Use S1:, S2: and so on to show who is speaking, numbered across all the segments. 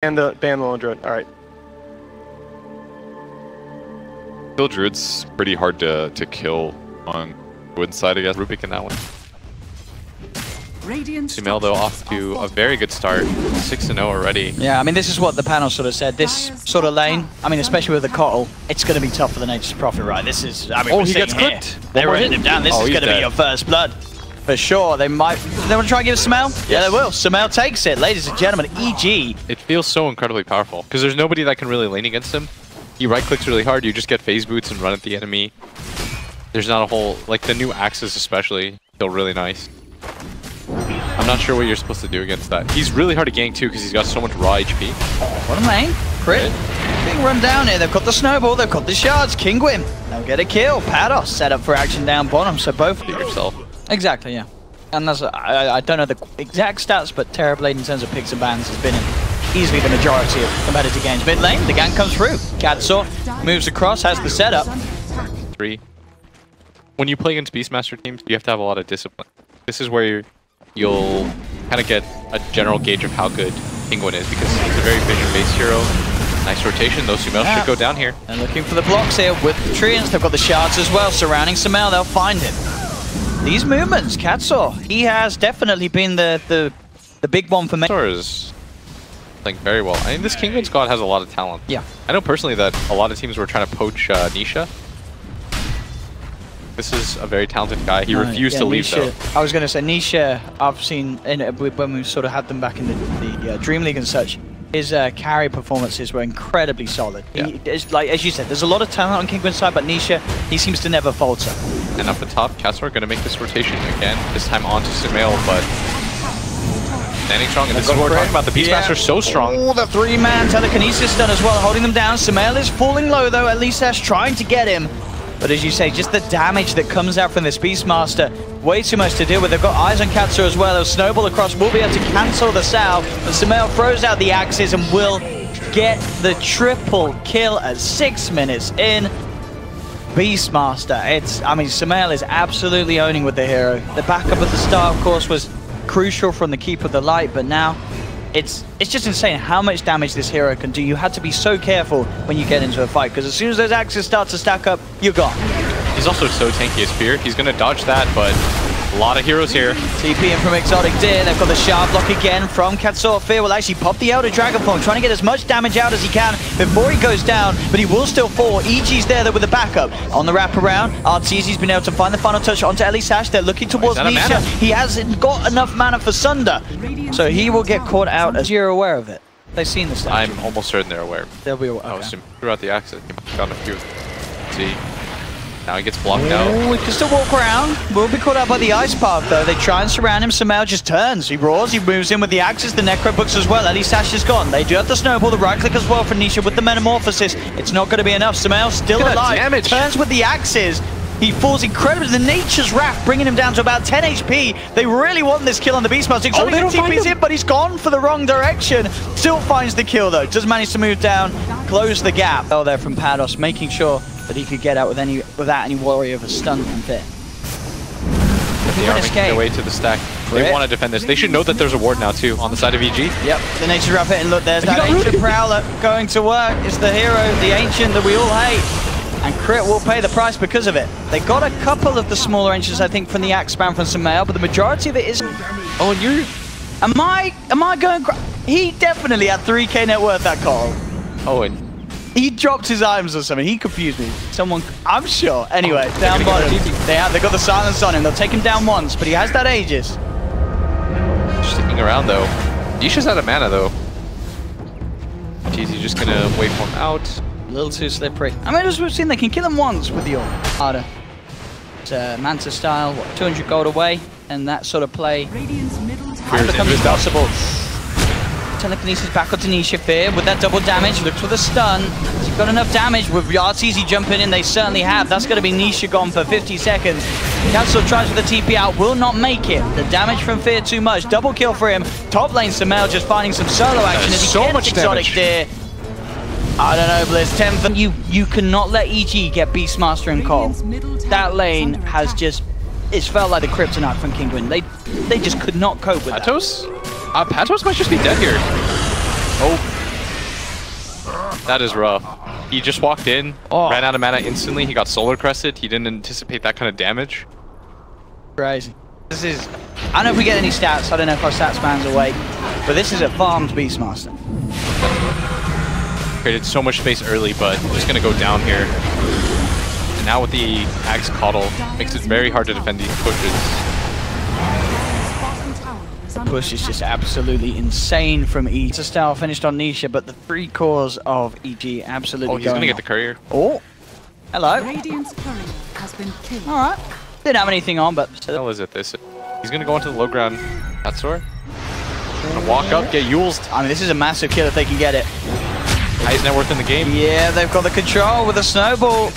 S1: And the ban lone druid. All right.
S2: Kill druid's pretty hard to kill on Wood's side, I guess. Rubik in that one. Sumail though off to a very good start, 6-0 already.
S3: Yeah, I mean this is what the panel sort of said. This sort of lane, I mean especially with the Kotl, it's going to be tough for the Nature's Prophet, right? This is, I mean,
S1: oh, he gets clipped.
S3: They're running him down. This is going to be your first blood. For sure, they want to try and give Sumail? Yes. Yeah, they will. Sumail takes it. Ladies and gentlemen, EG.
S2: It feels so incredibly powerful, because there's nobody that can really lane against him. He right-clicks really hard, you just get phase boots and run at the enemy. There's not a whole, like the new axes especially, feel really nice. I'm not sure what you're supposed to do against that. He's really hard to gank too, because he's got so much raw HP.
S3: Bottom lane, crit. Being run down here, they've got the snowball, they've got the shards. Kinguin, they'll get a kill. PaToS set up for action down bottom, so both.
S2: Do yourself.
S3: Exactly, yeah. And that's, I don't know the exact stats, but Terrorblade in terms of picks and bans has been in easily the majority of competitive games. Mid lane, the gank comes through. Katowice moves across, has the setup.
S2: 3. When you play against Beastmaster teams, you have to have a lot of discipline. This is where you'll kind of get a general gauge of how good Kinguin is, because he's a very vision-based hero. Nice rotation, those Sumail should go down here.
S3: And looking for the blocks here with the Treants. They've got the shards as well surrounding Sumail. They'll find him. These movements, Katowice, he has definitely been the big one for me.
S2: Katowice is playing very well. I mean, this Kinguin squad has a lot of talent.
S3: Yeah.
S2: I know personally that a lot of teams were trying to poach Nisha. This is a very talented guy. He refused to leave,
S3: Nisha,
S2: though.
S3: I was going to say, Nisha, I've seen when we sort of had them back in the Dream League and such, his carry performances were incredibly solid.
S2: Yeah.
S3: Like as you said, there's a lot of talent on Kinguin's side, but Nisha, he seems to never falter.
S2: And up the top, Katowice are going to make this rotation again, this time onto Sumail, but standing strong. And this is what we're talking about. The Beastmaster's so strong.
S3: Oh, the 3-man telekinesis done as well, holding them down. Sumail is falling low, though. Elisash trying to get him. But as you say, just the damage that comes out from this Beastmaster, way too much to deal with. They've got eyes on Katowice as well. They'll snowball across, will be able to cancel the Sal. But Sumail throws out the axes and will get the triple kill at 6 minutes in. Beastmaster, I mean, Sumail is absolutely owning with the hero. The backup at the start, of course, was crucial from the Keep of the Light, but now it's just insane how much damage this hero can do. You had to be so careful when you get into a fight, because as soon as those axes start to stack up, you're gone.
S2: He's also so tanky as Spear. He's going to dodge that, but a lot of heroes here.
S3: TP in from Exotic Deer. They've got the shard block again from Katowice. Fear will actually pop the Elder Dragon Form, trying to get as much damage out as he can before he goes down, but he will still fall. EG's there though with the backup. On the wraparound, Arteezy's been able to find the final touch onto Elisash. They're looking towards Nisha. He hasn't got enough mana for Sunder, so he will get caught out. As you're aware of it. They've seen the stats.
S2: I'm almost certain they're aware.
S3: They'll be aware.
S2: Okay. Throughout the axis, he found a few. See. Now he gets blocked out.
S3: Oh, he can still walk around. Will be caught out by the ice path though. They try and surround him. Sumail just turns. He roars. He moves in with the axes. The Necro books as well. Elisash is gone. They do have the snowball. The right click as well for Nisha with the metamorphosis. It's not going to be enough. Sumail still alive.
S1: Damage.
S3: Turns with the axes. He falls incredibly. The Nature's Wrath bringing him down to about 10 HP. They really want this kill on the Beastmaster. Exotic TP's in, but he's gone for the wrong direction. Still finds the kill though. Does manage to move down, close the gap. Oh, there from PaToS, making sure that he could get out without any worry of a stun from Fear.
S2: They are making their way to the stack. They want to defend this. They should know that there's a ward now too on the side of EG.
S3: Yep, the Nature's Wrath hitting. Look, there's that Ancient Prowler going to work. It's the hero, the Ancient that we all hate. And Crit will pay the price because of it. They got a couple of the smaller Ancients, I think, from the axe spam from Sumail, but the majority of it is. Oh, and you're. Am I going? He definitely had 3K net worth, that call.
S2: Oh, and
S3: he dropped his items or something. He confused me. Someone, I'm sure. Anyway, down bottom. They got the silence on him. They'll take him down once, but he has that Aegis.
S2: Sticking around though. Nisha's out of mana though. Jeez, he's just gonna wait for him out.
S3: A little too slippery. I mean, as we've seen, they can kill him once with the ult. Harder. It's Manta style, what, 200 gold away, and that sort of play becomes impossible. Telekinesis back onto Nisha. Fear with that double damage, looks for the stun. Has he got enough damage? With Arteezy jumping in, they certainly have. That's going to be Nisha gone for 50 seconds. Katowice tries with the TP out, will not make it. The damage from Fear too much. Double kill for him. Top lane Sumail just finding some solo action as he gets Exotic Deer. I don't know, Blizz. 10 for you cannot let EG get Beastmaster and Cole. That lane has just, it's felt like the kryptonite from Kinguin. They just could not cope with that.
S2: PaToS? PaToS might just be dead here. Oh, That is rough. He just walked in, ran out of mana instantly. He got solar crested. He didn't anticipate that kind of damage.
S3: Crazy. This is... I don't know if we get any stats. I don't know if our stats man's awake. But this is a farmed Beastmaster.
S2: Created so much space early, but just going to go down here. And now with the Axe Coddle, makes it very hard to defend these pushes.
S3: Push is just absolutely insane from EG. Style finished on Nisha, but the 3 cores of EG absolutely
S2: he's going to get the courier.
S3: Oh, hello.
S4: Radiant's courier has been killed.
S3: All right. Didn't have anything on, but...
S2: What the hell is it? This? He's going to go into the low ground. That's sword. Gonna walk up, get Yuled.
S3: I mean, this is a massive kill if they can get it.
S2: Highest net worth in the game.
S3: Yeah, they've got the control with a snowball.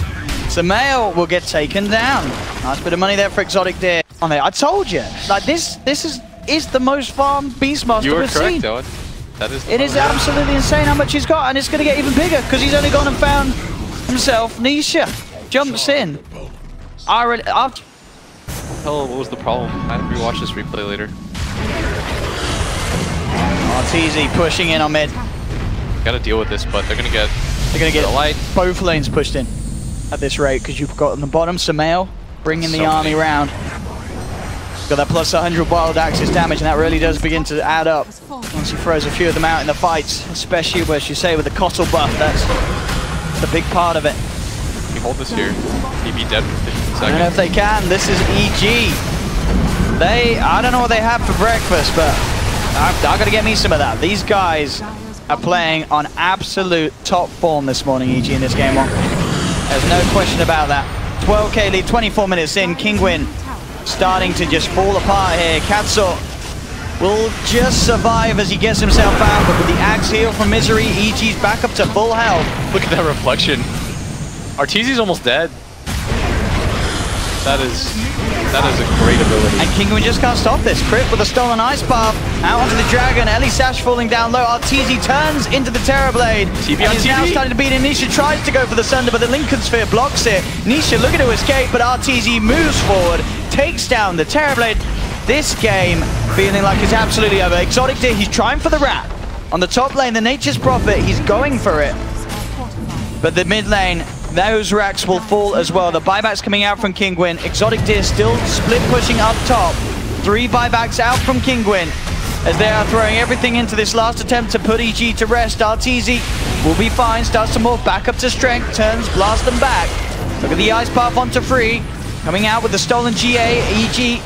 S3: Samael will get taken down. Nice bit of money there for Exotic Deer. On there, I told you. Like this is the most farmed Beastmaster we've seen.
S2: You were correct, Owen. That is.
S3: It is absolutely insane how much he's got, and it's going to get even bigger because he's only gone and found himself Nisha. Jumps in.
S2: What was the problem? I have to rewatch this replay later.
S3: RTZ pushing in on mid.
S2: Gotta deal with this, but they're gonna get
S3: the
S2: light.
S3: Both lanes pushed in at this rate because you've got on the bottom Samael bringing the army round. Got that plus 100 wild axis damage, and that really does begin to add up once he throws a few of them out in the fights, especially as you say with the Cottle buff. That's the big part of it.
S2: If you hold this here, he'd be dead for 15 seconds.
S3: I don't know if they can. This is EG. I don't know what they have for breakfast, but I gotta get me some of that. These guys are playing on absolute top form this morning, EG, in this game one. There's no question about that. 12k lead, 24 minutes in. Kinguin starting to just fall apart here. Katso will just survive as he gets himself out, but with the axe heal from Misery, EG's back up to full health.
S2: Look at that reflection. Arteezy's almost dead. That is a great ability.
S3: And Kinguin just can't stop this. Crit with a stolen ice path. Out onto the dragon. Ellie Sash falling down low. Arteezy turns into the Terrorblade.
S2: TP on
S3: He's
S2: TV.
S3: now starting to beat him. Nisha tries to go for the Sunder, but the Lincoln Sphere blocks it. Nisha looking to escape, but Arteezy moves forward, takes down the Terrorblade. This game feeling like it's absolutely over. Exotic Deer, he's trying for the rat. On the top lane, the Nature's Prophet, he's going for it. But the mid lane, those racks will fall as well. The buybacks coming out from Kinguin. Exotic Deer still split pushing up top. 3 buybacks out from Kinguin as they are throwing everything into this last attempt to put EG to rest. Arteezy will be fine, starts to morph back up to strength, turns, blast them back. Look at the ice path onto free. Coming out with the stolen GA. EG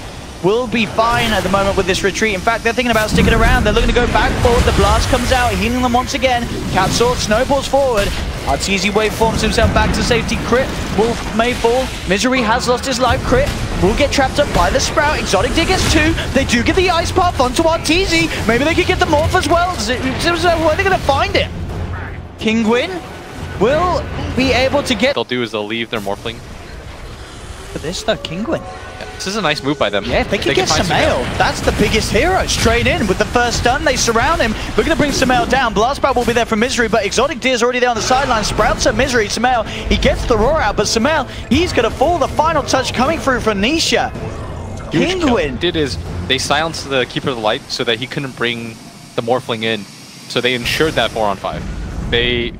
S3: will be fine at the moment with this retreat. In fact, they're thinking about sticking around. They're looking to go back forward. The blast comes out, healing them once again. Cat Sword snowballs forward. Arteezy waveforms himself back to safety. Crit may fall. Misery has lost his life. Crit will get trapped up by the Sprout. Exotic Deer gets 2. They do get the ice path onto Arteezy. Maybe they could get the morph as well. Where are they going to find it? Kinguin will be able to get...
S2: What they'll do is they'll leave their Morphling.
S3: For this though, Kinguin.
S2: This is a nice move by them.
S3: Yeah, if they can get Samael, that's the biggest hero. Straight in with the first stun, they surround him. Looking to bring Samael down. Blast Sprout will be there for Misery, but Exotic Deer's already there on the sideline. Sprouts at Misery. Samael, he gets the roar out, but Samael, he's going to fall. The final touch coming through for Nisha. Kinguin
S2: did is they silenced the Keeper of the Light so that he couldn't bring the Morphling in. So they ensured that 4-on-5. They...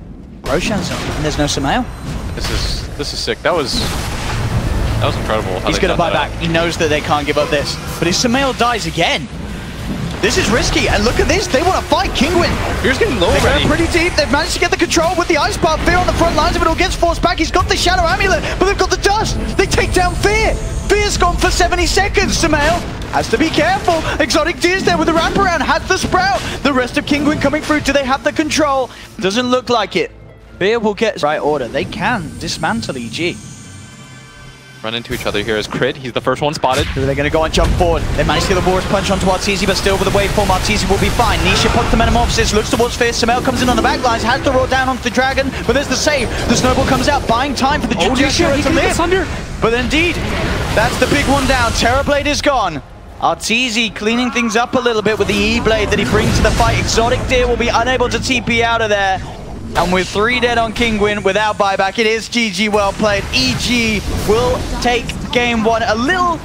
S3: Roshan's on, and there's no Samael.
S2: This is sick. That was incredible.
S3: He's going to buy back. He knows that they can't give up this. But if Samael dies again, this is risky. And look at this. They want to fight Kinguin.
S2: Fear's getting low
S3: They're
S2: already.
S3: going pretty deep. They've managed to get the control with the Ice Path. Fear on the front lines of it all gets forced back. He's got the Shadow Amulet, but they've got the Dust. They take down Fear. Fear's gone for 70 seconds. Samael has to be careful. Exotic Deer's there with the wraparound. Has the Sprout. The rest of Kinguin coming through. Do they have the control? Doesn't look like it. Fear will get right order. They can dismantle EG.
S2: Run into each other here as Crit. He's the first one spotted.
S3: They're going to go and jump forward. They managed to get the Boris punch onto Arteezy, but still with the waveform, Arteezy will be fine. Nisha pops the Metamorphosis, looks towards Fierce. Samael comes in on the back lines, has the roar down onto the Dragon, but there's the save. The Snowball comes out, buying time for the Judiciary to live. But indeed, that's the big one down. Terrorblade is gone. Arteezy cleaning things up a little bit with the E-Blade that he brings to the fight. Exotic Deer will be unable to TP out of there. And with 3 dead on Kinguin without buyback, it is GG well played. EG will take game 1. A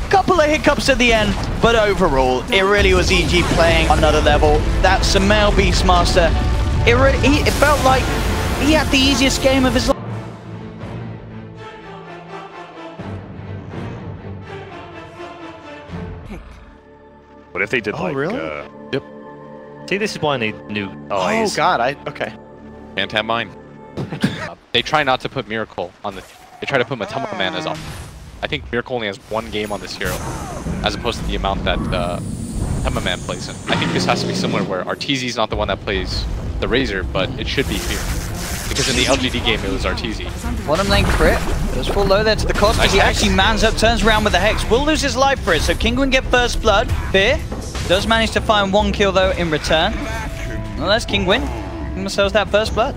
S3: couple of hiccups at the end, but overall, it really was EG playing on another level. That Samael Beastmaster, it felt like He had the easiest game of his life.
S5: What if they did
S1: really?
S2: Yep.
S5: See, this is why I need new
S1: Oh
S5: eyes.
S1: god, okay.
S2: Can't have mine. They try not to put Miracle on the... They try to put Matama Man as off. I think Miracle only has 1 game on this hero, as opposed to the amount that Matama Man plays in. I think this has to be similar where Arteezy's not the one that plays the Razor, but it should be Fear. Because in the LGD game, it was Arteezy.
S3: Bottom lane crit. Goes full low there to the cost, but he actually mans up, turns around with the Hex. Will lose his life for it, so Kinguin get first blood. Fear does manage to find 1 kill though in return. Nonetheless, Kinguin themselves that first blood.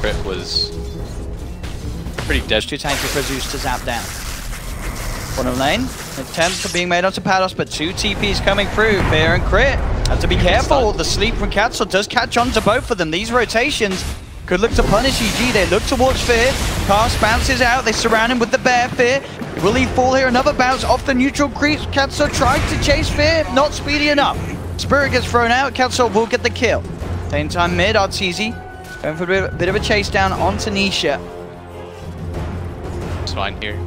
S2: Crit was pretty dead.
S3: Too tanky for Zeus to zap down. Bottom lane, attempts are being made onto Pados, but 2 TPs coming through. Fear and Crit. Have to be careful. The sleep from Katzel does catch on to both of them. These rotations could look to punish EG. They look towards Fear. Cast bounces out. They surround him with the bear. Fear. Will he fall here? Another bounce off the neutral creeps. Katzel tried to chase Fear. Not speedy enough. Spirit gets thrown out. Katzel will get the kill. Same time mid. Arteezy going for a bit of a chase down onto Nisha.
S2: It's fine here.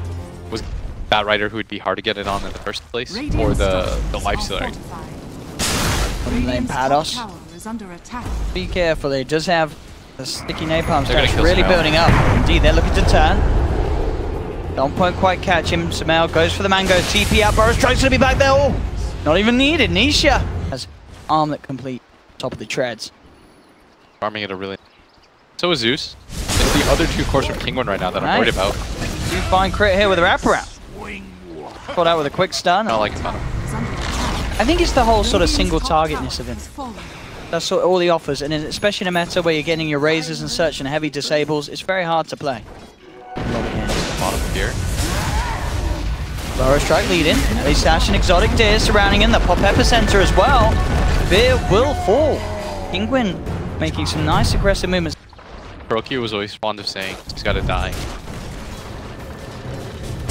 S2: Was Batrider who would be hard to get it on in the first place, or the life stealer?
S3: Bottom lane Pados. Be careful. He does have the sticky napalm stash really building up. Indeed, they're looking to turn. Don't quite catch him. Samel goes for the mango. TP out. Burrows tries to be back there. Oh, not even needed. Nisha has armlet complete. Top of the treads.
S2: Farming it a really... So is Zeus. It's the other 2 cores from Kinguin right now that I'm worried about.
S3: You find Crit here with a wraparound. Caught out with a quick stun.
S2: I like him.
S3: I think it's the whole sort of single targetness of him. That's sort of all he offers, and especially in a meta where you're getting your razors and such and heavy disables, it's very hard to play.
S2: Bottom here.
S3: Burrow strike leading. They stash an exotic deer surrounding him. The pop epicenter as well. Fear will fall. Kinguin making some nice aggressive movements.
S2: Kuroki was always fond of saying he's got to die.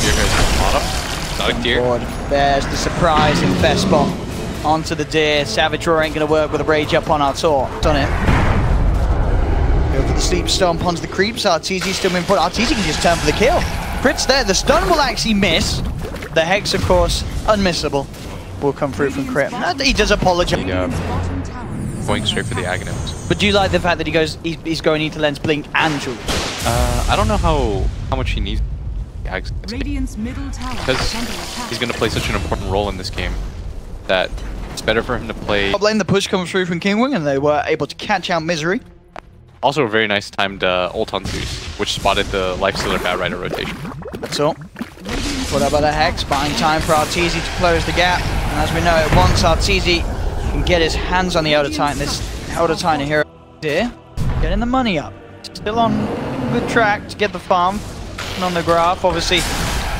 S2: Here goes the bottom. Exotic deer.
S3: There's the surprise infest bomb onto the deer. Savage Roar ain't going to work with a rage up on Artor. Done it. Go for the sleep stomp onto the creeps. Arteezy still being put. Arteezy can just turn for the kill. Crit's there. The stun will actually miss. The Hex, of course, unmissable. Will come through from Crit. He does apologize.
S2: Going straight for the Aghanim's.
S3: But do you like the fact that he's going into Lens Blink and Jules?
S2: I don't know how much he needs because he's going to play such an important role in this game that it's better for him to play.
S3: Top lane, the push comes through from Kinguin, and they were able to catch out Misery.
S2: Also a very nice timed ult on Zeus, which spotted the Lifestealer Batrider rotation.
S3: That's all. Put up by the Hex, buying time for Arteezy to close the gap. And as we know it, once Arteezy can get his hands on the Elder Titan, this Elder Titan hero here, getting the money up. Still on good track to get the farm and on the graph. Obviously,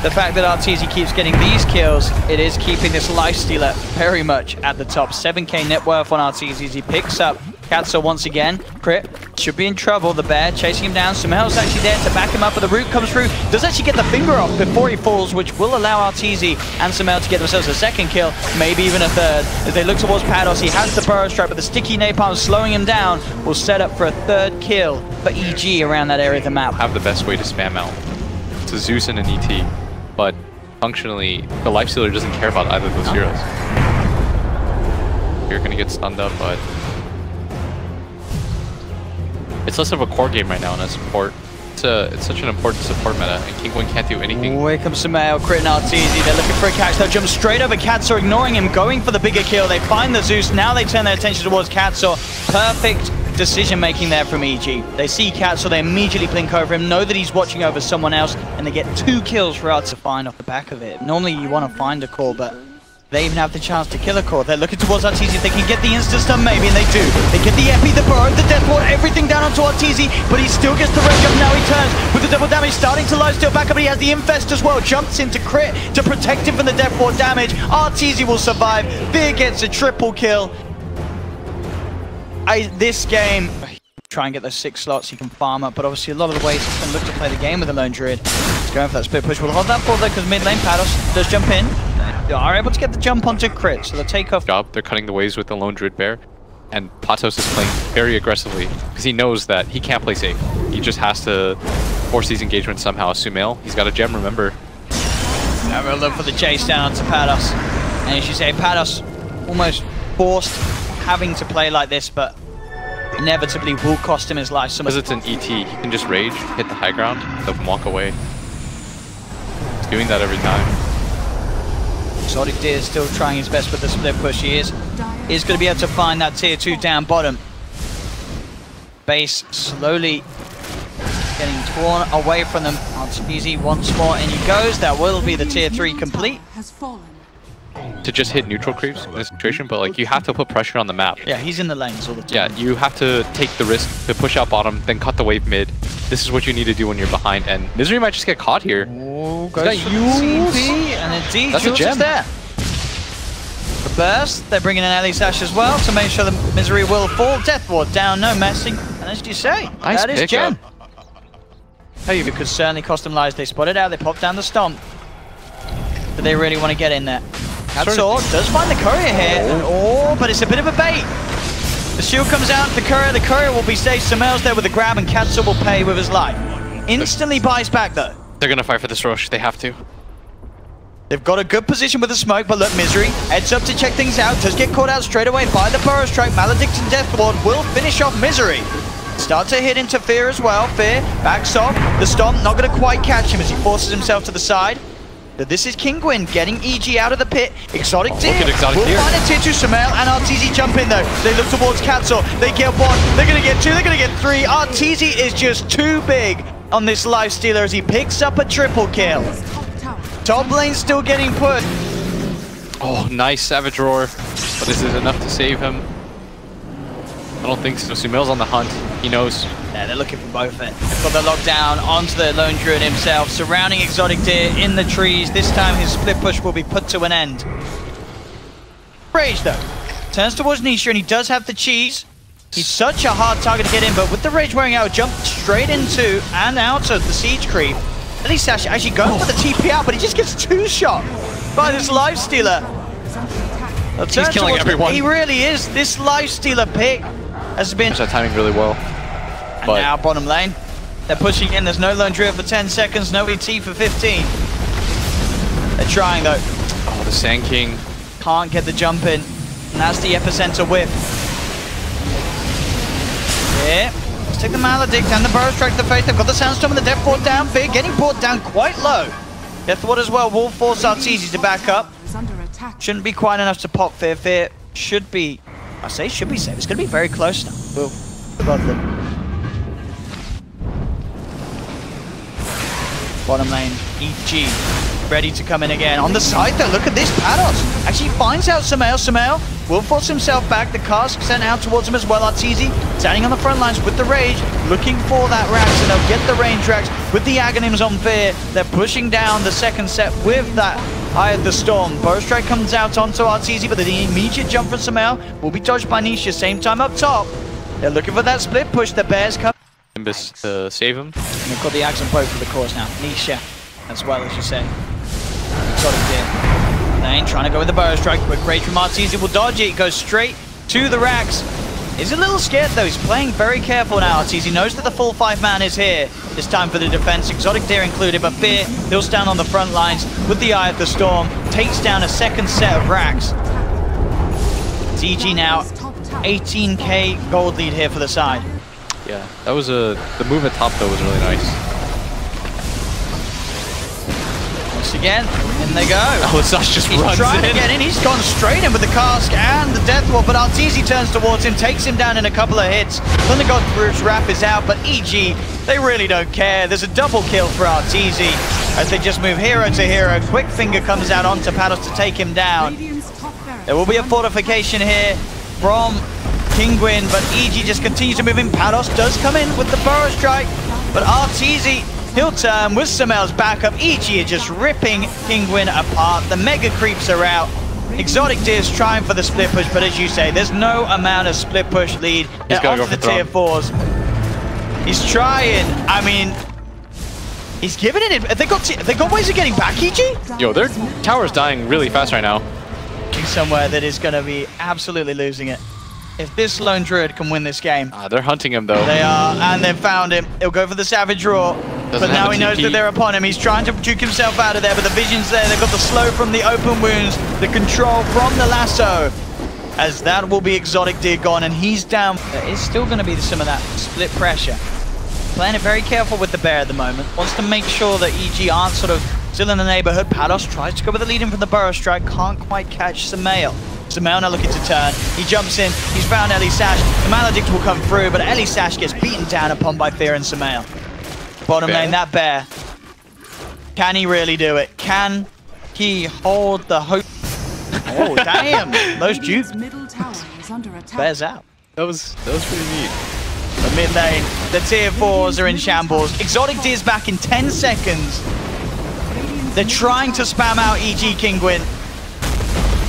S3: the fact that Arteezy keeps getting these kills, it is keeping this Lifestealer very much at the top. 7k net worth on Arteezy as he picks up Katzel once again. Crit should be in trouble. The bear chasing him down. Sumel's actually there to back him up, but the root comes through. Does actually get the finger off before he falls, which will allow Arteezy and Sumel to get themselves a 2nd kill, maybe even a 3rd. As they look towards Pados, he has the burrow strike, but the sticky napalm slowing him down will set up for a 3rd kill for EG around that area of the map.
S2: Have the best way to spam out. It's a Zeus and an ET, but functionally, the Lifestealer doesn't care about either of those heroes. You're gonna get stunned up, but it's less of a core game right now, and a support. It's such an important support meta, and Kinguin can't do anything.
S3: Here comes Sumel, Crit and Arteezy. They're looking for a catch. They'll jump straight over Katzel, ignoring him, going for the bigger kill. They find the Zeus. Now they turn their attention towards Katzel. Perfect decision making there from EG. They see Katzel, they immediately blink over him, know that he's watching over someone else, and they get 2 kills for us to find off the back of it. Normally you want to find a core, but they even have the chance to kill a core. They're looking towards Arteezy. If they can get the instant stun, maybe, and they do. They get the epi, the burrow, the death ward, everything down onto Arteezy, but he still gets the rage up. Now he turns with the double damage, starting to lifesteal back up, but he has the infest as well. Jumps into Crit to protect him from the death ward damage. Arteezy will survive. Fear gets a triple kill. This game, try and get those 6 slots you can farm up, but obviously a lot of the ways he's going to look to play the game with the Lone Druid. He's going for that split push. We'll hold that for though, because mid lane Pados does jump in. They are able to get the jump onto Crit, so they'll take off.
S2: They're cutting the waves with the Lone Druid Bear. And Patos is playing very aggressively because he knows that he can't play safe. He just has to force these engagements somehow. Sumail, he's got a gem, remember.
S3: Now we'll look for the chase down to Patos. And as you say, Patos almost forced having to play like this, but inevitably will cost him his life.
S2: Because it's an ET, he can just rage, hit the high ground, then walk away. He's doing that every time.
S3: Exotic Deer is still trying his best with the split push. He is going to be able to find that tier 2 down bottom. Base slowly getting torn away from them. Easy once more, and he goes. That will be the tier 3 complete.
S2: To just hit neutral creeps in this situation, but like you have to put pressure on the map.
S3: Yeah, he's in the lanes all the time.
S2: Yeah, you have to take the risk to push out bottom, then cut the wave mid. This is what you need to do when you're behind, and Misery might just get caught here.
S3: Oh, goes for the CP, and indeed,
S2: that's
S3: Jules
S2: a gem.
S3: is there. The burst, they're bringing in Ellie Sash as well to make sure the Misery will fall. Death Ward down, no messing, and as you say,
S2: nice
S3: that is gem.
S2: Hey,
S3: it could certainly cost them lives. They spot it out, they pop down the stomp. But they really want to get in there. Katsor does find the courier here, and but it's a bit of a bait. The shield comes out, the courier will be safe. Sumail's there with the grab, and Katsor will pay with his life. Instantly buys back though.
S2: They're gonna fight for this Rosh, they have to.
S3: They've got a good position with the smoke, but look, Misery heads up to check things out, does get caught out straight away by the Burrow Strike. Maledict and Death Ward will finish off Misery. Start to hit into Fear as well. Fear backs off. The Stomp not going to quite catch him as he forces himself to the side. But this is Kinguin getting EG out of the pit. Exotic Deer will find a tier 2. Sumail and Arteezy jump in though. They look towards Katsor. They get 1. They're going to get 2. They're going to get 3. Arteezy is just too big on this Lifestealer as he picks up a triple kill. Top lane still getting pushed.
S2: Oh, nice Savage Roar. But is it enough to save him? I don't think so. Sumail's on the hunt. He knows.
S3: Yeah, they're looking for both it. They've got the lockdown onto the Lone Druid himself, surrounding Exotic Deer in the trees. This time his split push will be put to an end. Rage though. Turns towards Nisha and he does have the cheese. He's such a hard target to get in, but with the Rage wearing out, jumped straight into and out of the Siege Creep. At least actually going for the TP out, but he just gets 2-shot by this Lifestealer.
S2: He's killing everyone.
S3: He really is. This Lifestealer pick has been...
S2: That timing really well.
S3: And now bottom lane. They're pushing in. There's no Lone Druid for 10 seconds. No ET for 15. They're trying though.
S2: Oh, the Sand King.
S3: Can't get the jump in. And that's the epicenter whiff. Yeah. Let's take the Maledict and the Burrow Strike to the face. They've got the Sandstorm and the Death Ward down. Fear getting brought down quite low. Death Ward as well will force Arteezy to back up. Shouldn't be quite enough to pop Fear. Fear should be... I say should be safe. It's going to be very close now. We'll above them. Bottom lane, EG, ready to come in again. On the side though, look at this, Patos actually finds out Sumail. Sumail will force himself back. The cask sent out towards him as well. Arteezy standing on the front lines with the Rage, looking for that Rax, and they'll get the range Rax with the Aghanims on Fear. They're pushing down the second set with that Eye of the Storm. Burrow Strike comes out onto Arteezy, but the immediate jump from Sumail will be dodged by Nisha. Same time up top. They're looking for that split push. The Bears come.
S2: Nimbus to save him.
S3: And they've got the Axe on both for the course now. Nisha, as well as you say. Exotic Deer. Lane trying to go with the Burrow Strike. Quick Rage from Arteezy will dodge it. He goes straight to the Rax. He's a little scared though. He's playing very careful now. Arteezy knows that the full 5-man is here. It's time for the defense. Exotic Deer included, but Fear, he'll stand on the front lines with the Eye of the Storm. Takes down a second set of Rax. TG now 18k gold lead here for the side.
S2: Yeah, that was the move at top though was really nice.
S3: Once again, in they go.
S2: Oh, Sash just runs in.
S3: He's trying to get in. He's gone straight in with the cask and the Death Ward, but Arteezy turns towards him, takes him down in a couple of hits. Thunder God's Wrath is out, but EG, they really don't care. There's a double kill for Arteezy as they just move hero to hero. Quick Finger comes out onto Patos to take him down. There will be a fortification here from Kinguin, but EG just continues to move in. Patos does come in with the Burrow Strike, but Arteezy, he'll turn with Sumail's backup. EG is just ripping Kinguin apart. The Mega Creeps are out. Exotic Deer's trying for the split push, but as you say, there's no amount of split push lead. They're onto the tier 4s. He's trying. I mean, he's giving it. They got ways of getting back, EG?
S2: Yo, their tower's dying really fast right now.
S3: Somewhere that is going to be absolutely losing it. if this lone druid can win this game.
S2: They're hunting him though.
S3: They are, and they've found him. He'll go for the Savage Roar. But now he knows that they're upon him. He's trying to juke himself out of there, but the vision's there. They've got the slow from the open wounds, the control from the lasso. As that will be Exotic Deer gone, and he's down. There is still going to be some of that split pressure. Playing it very careful with the bear at the moment. Wants to make sure that EG aren't sort of still in the neighborhood. Pados tries to go with the lead in from the Burrow Strike. Can't quite catch Samael. Samael now looking to turn. He jumps in. He's found Ellie Sash. The Maledict will come through, but Ellie Sash gets beaten down upon by Fear and Samael. Bottom lane, that bear. Can he really do it? Can he hold the hope? Oh, damn. Those jukes. Bear's out.
S2: That was pretty neat.
S3: The mid lane, the tier 4s are in shambles. Exotic Deer's back in 10 seconds. They're trying to spam out EG Kinguin.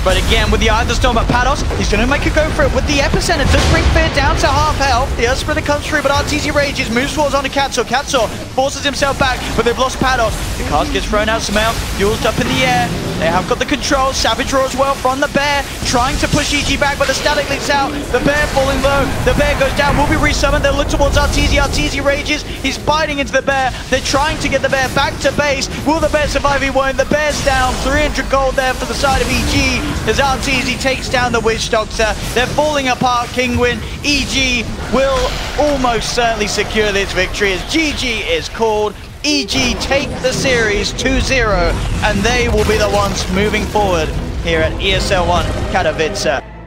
S3: But again, with the Eye of the Storm at Pados, he's going to make a go for it with the Epicenter. Does bring Fear down to half health. The Earth Splitter comes through, but RTZ rages, moves towards onto Katso. Katso forces himself back, but they've lost Pados. The cast gets thrown out, Samael, fueled up in the air. They have got the control. Savage Roar as well from the bear, trying to push EG back, but the static leaks out. The bear falling low. The bear goes down, will be resummoned. They'll look towards RTZ. RTZ rages. He's biting into the bear. They're trying to get the bear back to base. Will the bear survive? He won't. The bear's down. 300 gold there for the side of EG. As RTZ takes down the Witch Doctor. They're falling apart, Kinguin. EG will almost certainly secure this victory as GG is called. EG take the series 2-0, and they will be the ones moving forward here at ESL 1 Katowice.